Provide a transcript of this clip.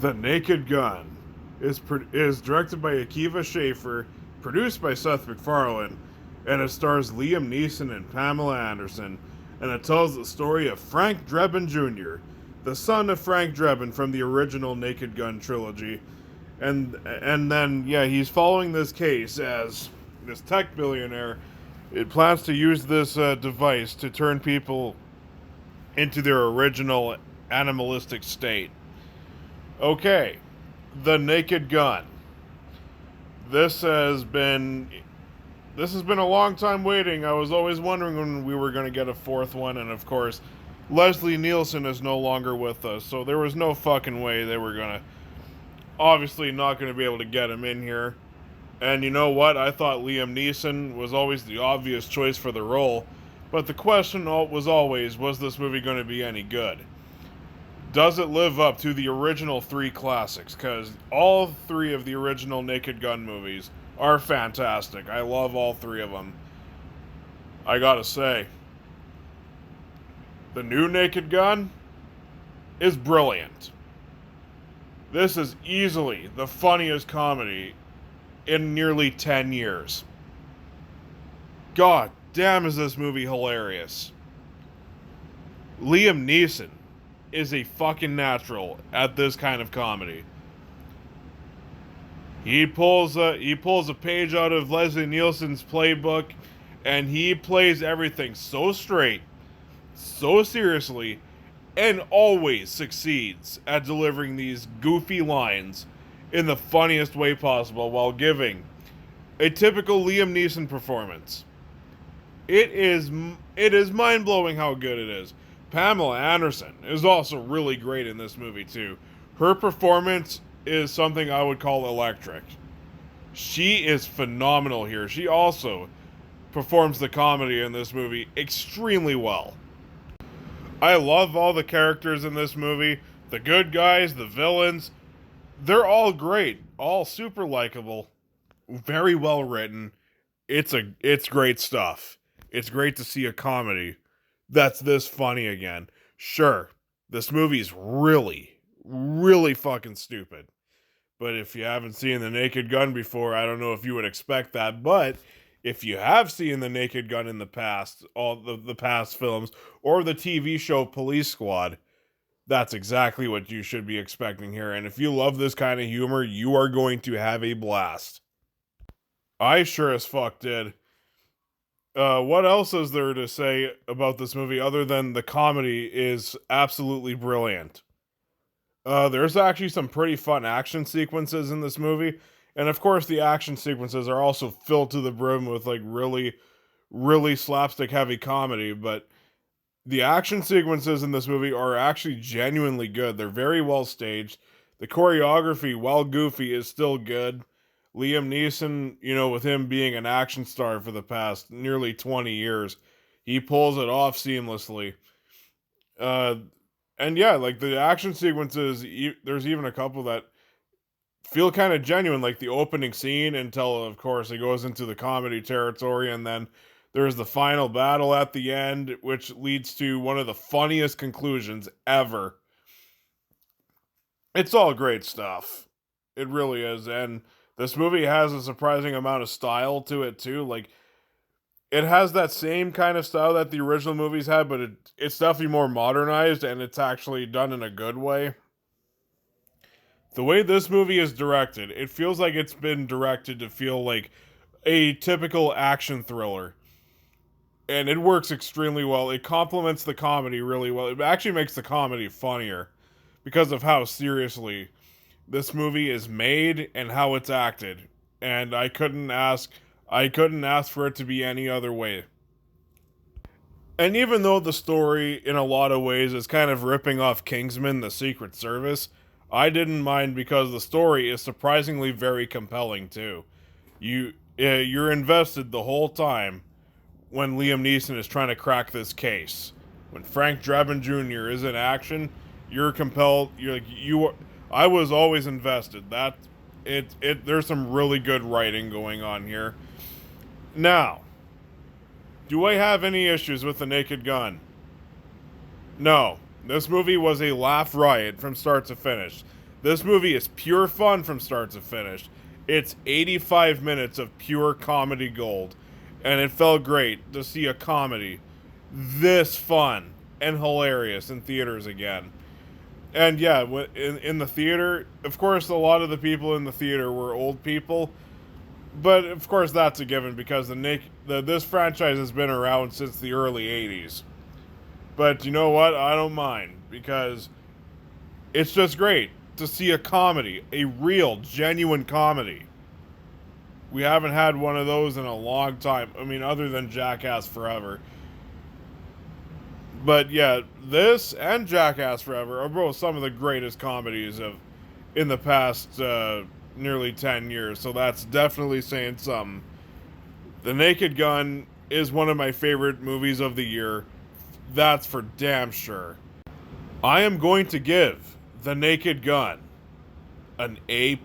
The Naked Gun is directed by Akiva Schaffer, produced by Seth MacFarlane, and it stars Liam Neeson and Pamela Anderson, and it tells the story of Frank Drebin Jr., the son of Frank Drebin from the original Naked Gun trilogy, and then he's following this case as this tech billionaire. It plans to use this device to turn people into their original animalistic state. Okay, The Naked Gun. This has been this has been a long time waiting. I was always wondering when we were going to get a fourth one, and of course, Leslie Nielsen is no longer with us, so there was no fucking way they were going to obviously not going to be able to get him in here. And you know what? I thought Liam Neeson was always the obvious choice for the role, but the question was always, was this movie going to be any good? Does it live up to the original three classics? Because all three of the original Naked Gun movies are fantastic. I love all three of them. I gotta say, the new Naked Gun is brilliant. This is easily the funniest comedy in nearly 10 years. God damn, is this movie hilarious. Liam Neeson is a fucking natural at this kind of comedy. He pulls a page out of Leslie Nielsen's playbook, and he plays everything so straight, so seriously, and always succeeds at delivering these goofy lines in the funniest way possible while giving a typical Liam Neeson performance. It is mind-blowing how good it is. Pamela Anderson is also really great in this movie too. Her performance is something I would call electric. She is phenomenal here. She also performs the comedy in this movie extremely well. I love all the characters in this movie. The good guys, the villains, they're all great. All super likable. Very well written. It's great stuff. It's great to see a comedy that's this funny again. Sure, this movie's really, really fucking stupid. But if you haven't seen The Naked Gun before, I don't know if you would expect that. But if you have seen The Naked Gun in the past, all the past films, or the TV show Police Squad, that's exactly what you should be expecting here. And if you love this kind of humor, you are going to have a blast. I sure as fuck did. What else is there to say about this movie other than the comedy is absolutely brilliant? There's actually some pretty fun action sequences in this movie, and of course the action sequences are also filled to the brim with like really, really slapstick heavy comedy, but the action sequences in this movie are actually genuinely good. They're very well staged. The choreography, while goofy, is still good. Liam Neeson, with him being an action star for the past nearly 20 years, he pulls it off seamlessly. And yeah, like the action sequences, there's even a couple that feel kind of genuine, like the opening scene until, of course, it goes into the comedy territory, and then there's the final battle at the end, which leads to one of the funniest conclusions ever. It's all great stuff. It really is, and this movie has a surprising amount of style to it too. Like it has that same kind of style that the original movies had, but it's definitely more modernized and it's actually done in a good way. The way this movie is directed, it feels like it's been directed to feel like a typical action thriller. And it works extremely well. It complements the comedy really well. It actually makes the comedy funnier because of how seriously this movie is made and how it's acted. And I couldn't ask for it to be any other way. And even though the story in a lot of ways is kind of ripping off Kingsman: The Secret Service, I didn't mind because the story is surprisingly very compelling too. You're invested the whole time when Liam Neeson is trying to crack this case. When Frank Drebin Jr. is in action, you're compelled. I was always invested. There's some really good writing going on here. Now, do I have any issues with The Naked Gun? No. This movie was a laugh riot from start to finish. This movie is pure fun from start to finish. It's 85 minutes of pure comedy gold, and it felt great to see a comedy this fun and hilarious in theaters again. And yeah, in the theater, of course, a lot of the people in the theater were old people, but of course that's a given because this franchise has been around since the early '80s. But you know what? I don't mind because it's just great to see a comedy, a real, genuine comedy. We haven't had one of those in a long time. I mean, other than Jackass Forever. But yeah, this and Jackass Forever are both some of the greatest comedies of in the past nearly 10 years. So that's definitely saying something. The Naked Gun is one of my favorite movies of the year. That's for damn sure. I am going to give The Naked Gun an A+.